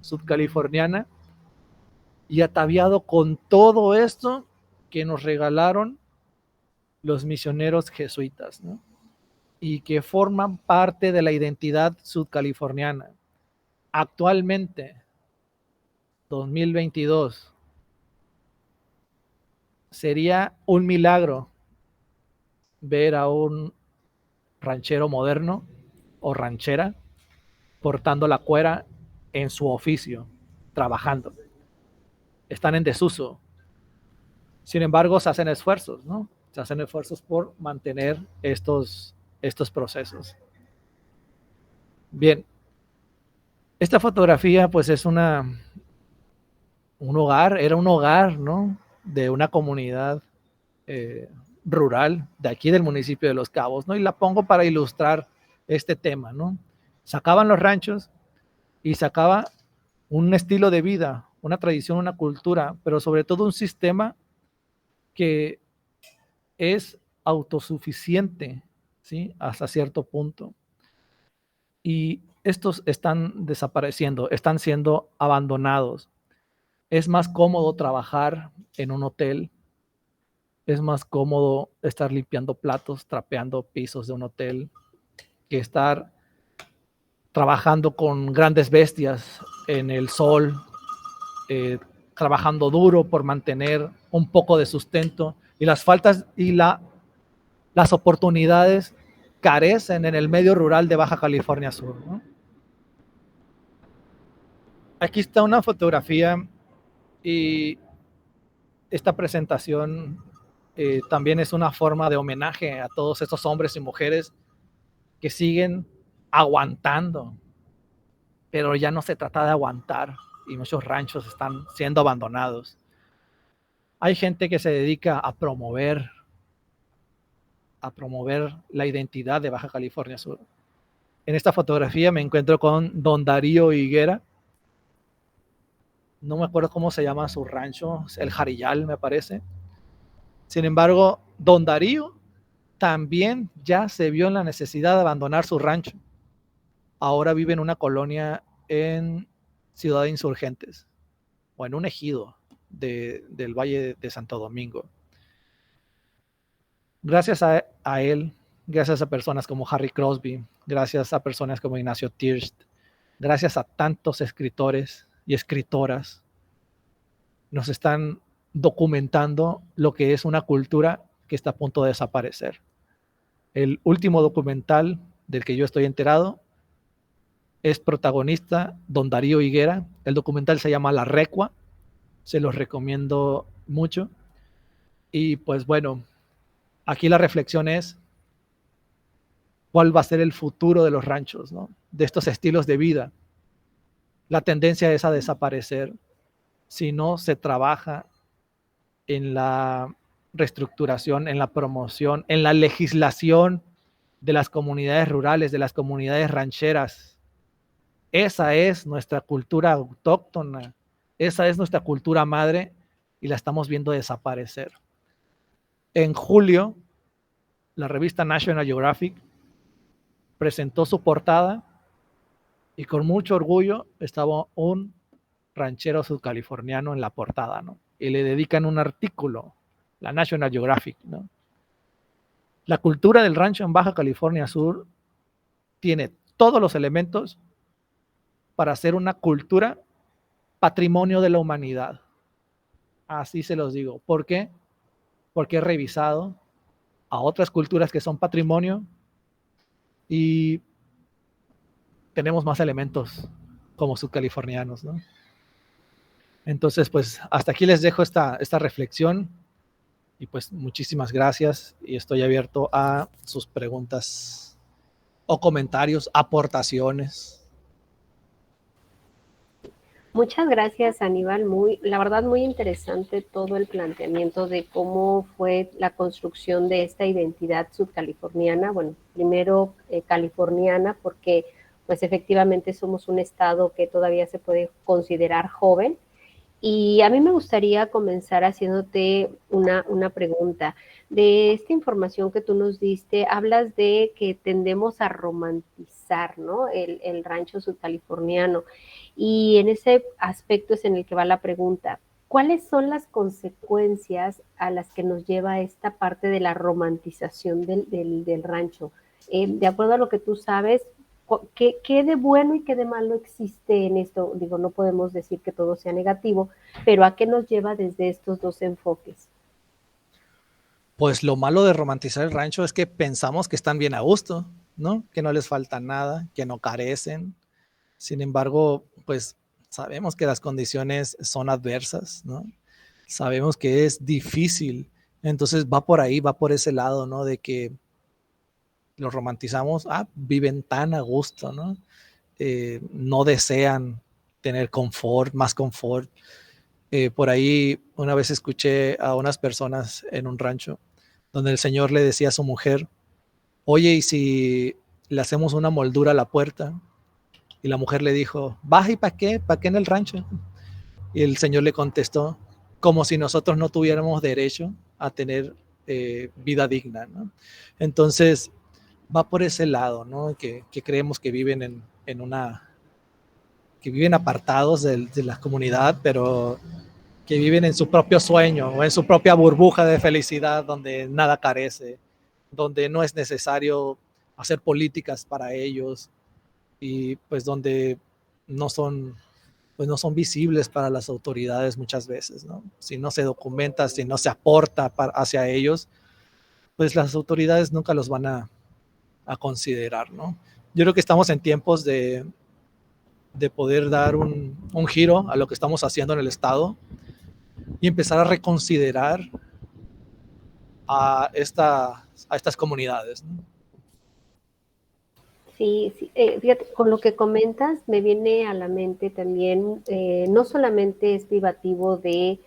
[SPEAKER 2] sudcaliforniana y ataviado con todo esto que nos regalaron los misioneros jesuitas, ¿no? y que forman parte de la identidad sudcaliforniana. Actualmente, 2022, sería un milagro ver a un ranchero moderno o ranchera portando la cuera en su oficio, trabajando. Están en desuso. Sin embargo, se hacen esfuerzos, ¿no? Se hacen esfuerzos por mantener estos procesos. Bien, esta fotografía pues es un hogar, era un hogar, ¿no? De una comunidad rural de aquí del municipio de Los Cabos, ¿no? Y la pongo para ilustrar este tema, ¿no? Sacaban los ranchos y sacaba un estilo de vida, una tradición, una cultura, pero sobre todo un sistema que es autosuficiente, ¿sí? Hasta cierto punto. Y estos están desapareciendo, están siendo abandonados. Es más cómodo trabajar en un hotel, es más cómodo estar limpiando platos, trapeando pisos de un hotel, que estar trabajando con grandes bestias en el sol, trabajando duro por mantener un poco de sustento, y las faltas y las oportunidades carecen en el medio rural de Baja California Sur, ¿no? Aquí está una fotografía y esta presentación también es una forma de homenaje a todos estos hombres y mujeres que siguen aguantando, pero ya no se trata de aguantar y muchos ranchos están siendo abandonados. Hay gente que se dedica a promover la identidad de Baja California Sur. En esta fotografía me encuentro con don Darío Higuera. No me acuerdo cómo se llama su rancho, el Jarillal me parece. Sin embargo, don Darío también ya se vio en la necesidad de abandonar su rancho. Ahora vive en una colonia en Ciudad de Insurgentes o en un ejido del Valle de Santo Domingo. Gracias a él, gracias a personas como Harry Crosby, gracias a personas como Ignacio Tirst, gracias a tantos escritores y escritoras, nos están documentando lo que es una cultura que está a punto de desaparecer. El último documental del que yo estoy enterado es protagonista don Darío Higuera. El documental se llama La Recua, se los recomiendo mucho. Y pues bueno, aquí la reflexión es cuál va a ser el futuro de los ranchos, ¿no? De estos estilos de vida. La tendencia es a desaparecer si no se trabaja en la reestructuración, en la promoción, en la legislación de las comunidades rurales, de las comunidades rancheras. Esa es nuestra cultura autóctona, esa es nuestra cultura madre y la estamos viendo desaparecer. En julio, la revista National Geographic presentó su portada y con mucho orgullo estaba un ranchero sudcaliforniano en la portada, ¿no? Y le dedican un artículo, la National Geographic, ¿no? La cultura del rancho en Baja California Sur tiene todos los elementos para ser una cultura patrimonio de la humanidad. Así se los digo. ¿Por qué? Porque he revisado a otras culturas que son patrimonio y tenemos más elementos como subcalifornianos, ¿no? Entonces, pues hasta aquí les dejo esta reflexión y pues muchísimas gracias y estoy abierto a sus preguntas o comentarios, aportaciones.
[SPEAKER 1] Muchas gracias, Aníbal. La verdad, muy interesante todo el planteamiento de cómo fue la construcción de esta identidad subcaliforniana. Bueno, primero californiana, porque pues efectivamente somos un estado que todavía se puede considerar joven. Y a mí me gustaría comenzar haciéndote una pregunta. De esta información que tú nos diste, hablas de que tendemos a romantizar, ¿no? El rancho subcaliforniano. Y en ese aspecto es en el que va la pregunta. ¿Cuáles son las consecuencias a las que nos lleva esta parte de la romantización del rancho? de acuerdo a lo que tú sabes, ¿qué de bueno y qué de malo existe en esto? Digo, no podemos decir que todo sea negativo, pero ¿a qué nos lleva desde estos dos enfoques?
[SPEAKER 2] Pues lo malo de romantizar el rancho es que pensamos que están bien a gusto, ¿no? Que no les falta nada, que no carecen. Sin embargo, pues sabemos que las condiciones son adversas, ¿no? Sabemos que es difícil. Entonces va por ahí, va por ese lado, ¿no? De que lo romantizamos, viven tan a gusto, ¿no? No desean tener confort, más confort. Por ahí una vez escuché a unas personas en un rancho donde el señor le decía a su mujer, oye, ¿y si le hacemos una moldura a la puerta? Y la mujer le dijo, baja, ¿y para qué? ¿Para qué en el rancho? Y el señor le contestó, como si nosotros no tuviéramos derecho a tener vida digna, ¿no? Entonces, va por ese lado, ¿no? Que creemos que viven en una, que viven apartados de la comunidad, pero que viven en su propio sueño o en su propia burbuja de felicidad donde nada carece, donde no es necesario hacer políticas para ellos y pues donde no son, pues no son visibles para las autoridades muchas veces, ¿no? Si no se documenta, si no se aporta hacia ellos, pues las autoridades nunca los van a considerar, ¿no? Yo creo que estamos en tiempos de poder dar un giro a lo que estamos haciendo en el Estado y empezar a reconsiderar a estas comunidades, ¿no?
[SPEAKER 1] Sí, sí, fíjate, con lo que comentas me viene a la mente también, no solamente es privativo de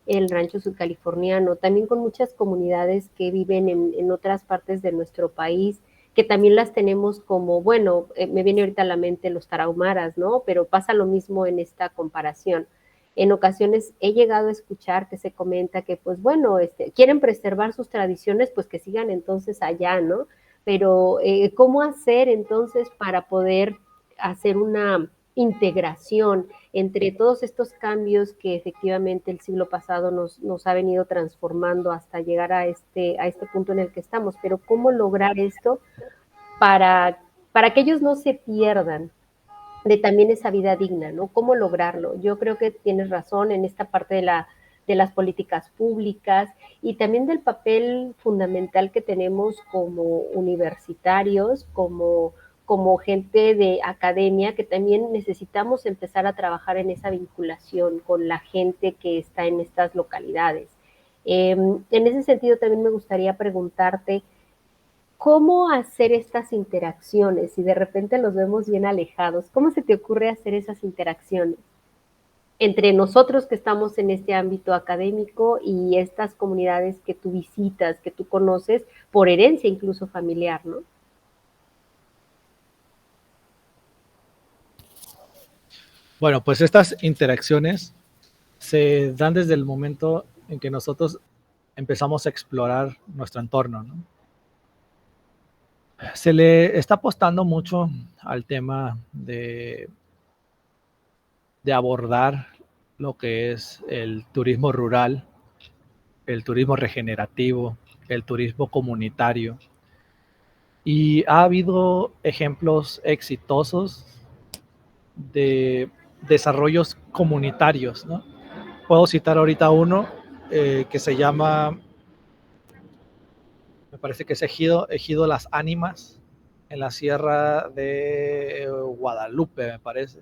[SPEAKER 1] el rancho sudcaliforniano, también con muchas comunidades que viven en otras partes de nuestro país, que también las tenemos como, bueno, me viene ahorita a la mente los tarahumaras, ¿no? Pero pasa lo mismo en esta comparación. En ocasiones he llegado a escuchar que se comenta que, pues bueno, quieren preservar sus tradiciones, pues que sigan entonces allá, ¿no? Pero ¿cómo hacer entonces para poder hacer una integración entre todos estos cambios que efectivamente el siglo pasado nos ha venido transformando hasta llegar a este punto en el que estamos? Pero ¿cómo lograr esto para que ellos no se pierdan de también esa vida digna, ¿no? ¿Cómo lograrlo? Yo creo que tienes razón en esta parte de las políticas públicas y también del papel fundamental que tenemos como universitarios, como gente de academia, que también necesitamos empezar a trabajar en esa vinculación con la gente que está en estas localidades. En ese sentido, también me gustaría preguntarte, ¿cómo hacer estas interacciones? Si de repente los vemos bien alejados, ¿cómo se te ocurre hacer esas interacciones entre nosotros que estamos en este ámbito académico y estas comunidades que tú visitas, que tú conoces, por herencia incluso familiar, ¿no?
[SPEAKER 2] Bueno, pues estas interacciones se dan desde el momento en que nosotros empezamos a explorar nuestro entorno, ¿no? Se le está apostando mucho al tema de abordar lo que es el turismo rural, el turismo regenerativo, el turismo comunitario. Y ha habido ejemplos exitosos de desarrollos comunitarios, ¿no? Puedo citar ahorita uno que se llama, me parece que es Ejido Las Ánimas, en la Sierra de Guadalupe, me parece.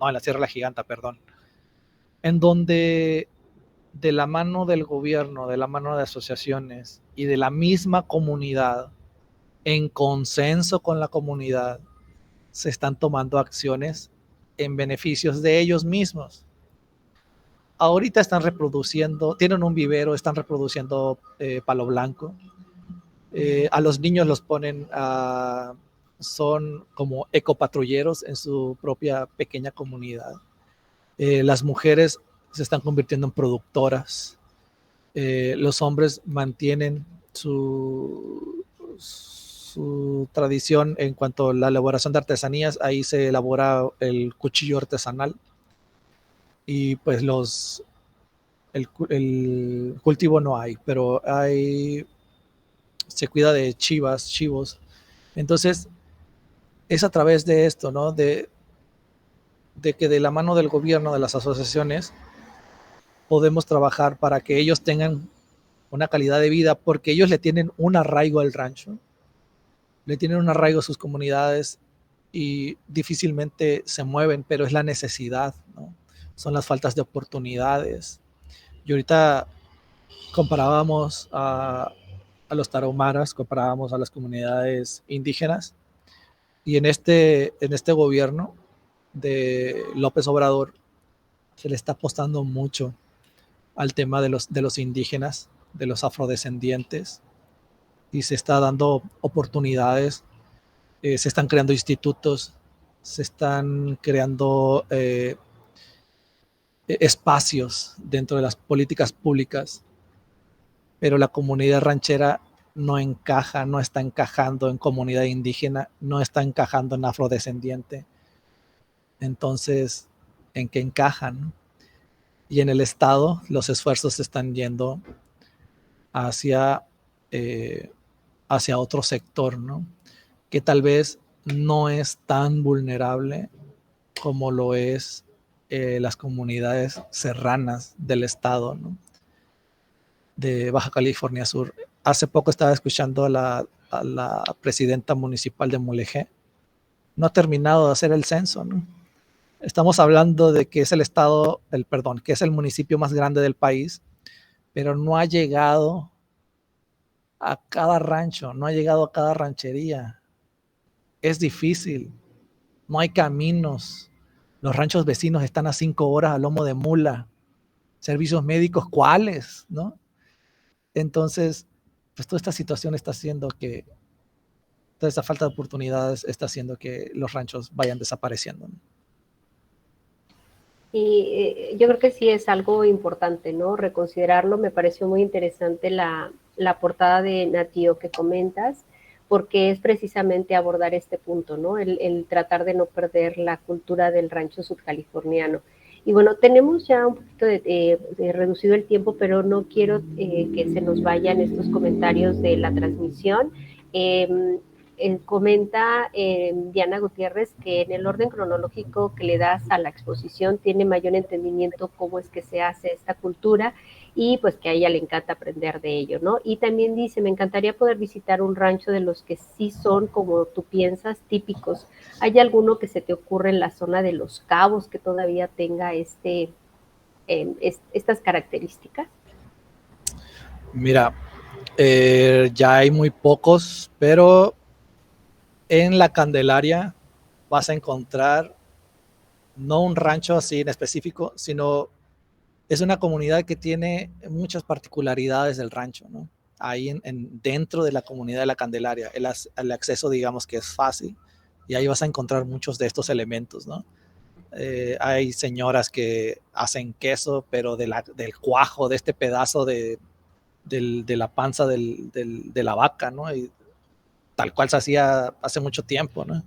[SPEAKER 2] No, en la Sierra de la Giganta, perdón. En donde de la mano del gobierno, de la mano de asociaciones y de la misma comunidad, en consenso con la comunidad, se están tomando acciones en beneficios de ellos mismos. Ahorita están reproduciendo, tienen un vivero, están reproduciendo palo blanco. A los niños los ponen a, son como ecopatrulleros en su propia pequeña comunidad. Las mujeres se están convirtiendo en productoras. Los hombres mantienen su tradición en cuanto a la elaboración de artesanías. Ahí se elabora el cuchillo artesanal y pues el cultivo no hay, pero se cuida de chivos Entonces, es a través de esto, ¿no? De que de la mano del gobierno, de las asociaciones, podemos trabajar para que ellos tengan una calidad de vida, porque ellos le tienen un arraigo al rancho, le tienen un arraigo a sus comunidades y difícilmente se mueven, pero es la necesidad, ¿no? Son las faltas de oportunidades. Y ahorita comparábamos a los tarahumaras, comparábamos a las comunidades indígenas, y en este gobierno de López Obrador se le está apostando mucho al tema de los indígenas, de los afrodescendientes, y se está dando oportunidades, se están creando institutos, se están creando espacios dentro de las políticas públicas, pero la comunidad ranchera no encaja, no está encajando en comunidad indígena, no está encajando en afrodescendiente. Entonces, ¿en qué encajan? Y en el Estado los esfuerzos se están yendo hacia, eh, hacia otro sector, ¿no? Que tal vez no es tan vulnerable como lo es las comunidades serranas del estado, ¿no? De Baja California Sur. Hace poco estaba escuchando a la presidenta municipal de Mulegé. No ha terminado de hacer el censo, ¿no? Estamos hablando de que es el estado, perdón, que es el municipio más grande del país, pero no ha llegado a cada rancho, no ha llegado a cada ranchería. Es difícil, no hay caminos. Los ranchos vecinos están a 5 horas a lomo de mula. Servicios médicos, ¿cuáles? ¿No? Entonces, pues toda esta situación está haciendo que, toda esta falta de oportunidades está haciendo que los ranchos vayan desapareciendo, ¿no?
[SPEAKER 1] Y yo creo que sí es algo importante, ¿no? Reconsiderarlo. Me pareció muy interesante la portada de Natío que comentas, porque es precisamente abordar este punto, ¿no? El tratar de no perder la cultura del rancho sudcaliforniano. Y bueno, tenemos ya un poquito de reducido el tiempo, pero no quiero que se nos vayan estos comentarios de la transmisión. Comenta Diana Gutiérrez que en el orden cronológico que le das a la exposición tiene mayor entendimiento cómo es que se hace esta cultura y pues que a ella le encanta aprender de ello, ¿no? Y también dice, me encantaría poder visitar un rancho de los que sí son, como tú piensas, típicos. ¿Hay alguno que se te ocurre en la zona de Los Cabos que todavía tenga estas características?
[SPEAKER 2] Mira, ya hay muy pocos, pero en la Candelaria vas a encontrar no un rancho así en específico, sino es una comunidad que tiene muchas particularidades del rancho, ¿no? Ahí dentro de la comunidad de la Candelaria, el acceso digamos que es fácil y ahí vas a encontrar muchos de estos elementos, ¿no? Hay señoras que hacen queso, pero del cuajo, de este pedazo de la panza de la vaca, ¿no? Y tal cual se hacía hace mucho tiempo, ¿no?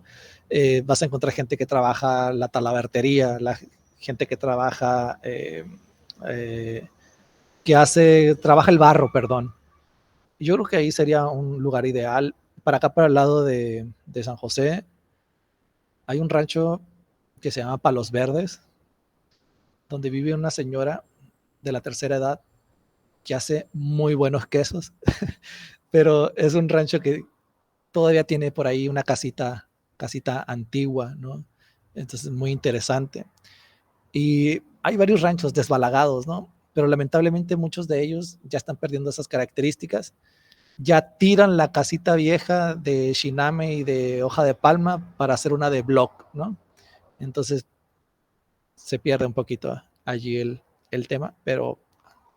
[SPEAKER 2] Vas a encontrar gente que trabaja la talabartería, la gente que trabaja, eh, trabaja el barro, perdón. Yo creo que ahí sería un lugar ideal. Para acá, para el lado de San José, hay un rancho que se llama Palos Verdes, donde vive una señora de la tercera edad que hace muy buenos quesos, pero es un rancho que todavía tiene por ahí una casita antigua, ¿no? Entonces, muy interesante. Y hay varios ranchos desbalagados, ¿no? Pero lamentablemente muchos de ellos ya están perdiendo esas características. Ya tiran la casita vieja de Shiname y de hoja de palma para hacer una de block, ¿no? Entonces se pierde un poquito allí el tema, pero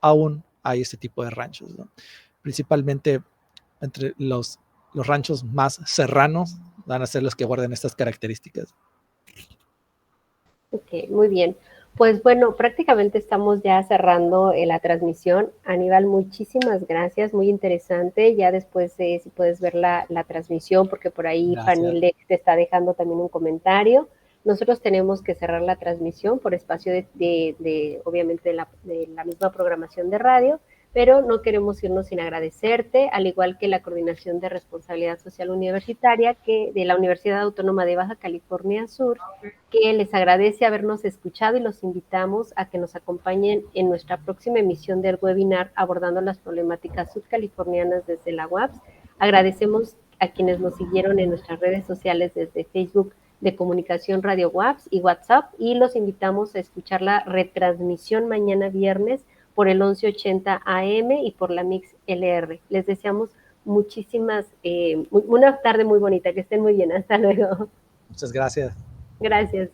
[SPEAKER 2] aún hay este tipo de ranchos, ¿no? Principalmente entre los ranchos más serranos van a ser los que guarden estas características.
[SPEAKER 1] Ok, muy bien. Pues bueno, prácticamente estamos ya cerrando la transmisión. Aníbal, muchísimas gracias, muy interesante. Ya después, si puedes ver la transmisión, porque por ahí
[SPEAKER 2] Gracias.
[SPEAKER 1] Fanny te está dejando también un comentario. Nosotros tenemos que cerrar la transmisión por espacio obviamente, de la misma programación de radio. pero no queremos irnos sin agradecerte, al igual que la Coordinación de Responsabilidad Social Universitaria de la Universidad Autónoma de Baja California Sur, que les agradece habernos escuchado y los invitamos a que nos acompañen en nuestra próxima emisión del webinar abordando las problemáticas sudcalifornianas desde la UAPS. Agradecemos a quienes nos siguieron en nuestras redes sociales desde Facebook de Comunicación Radio UAPS y WhatsApp, y los invitamos a escuchar la retransmisión mañana viernes por el 1180 AM y por la Mix LR. Les deseamos una tarde muy bonita, que estén muy bien. Hasta luego.
[SPEAKER 2] Muchas gracias.
[SPEAKER 1] Gracias.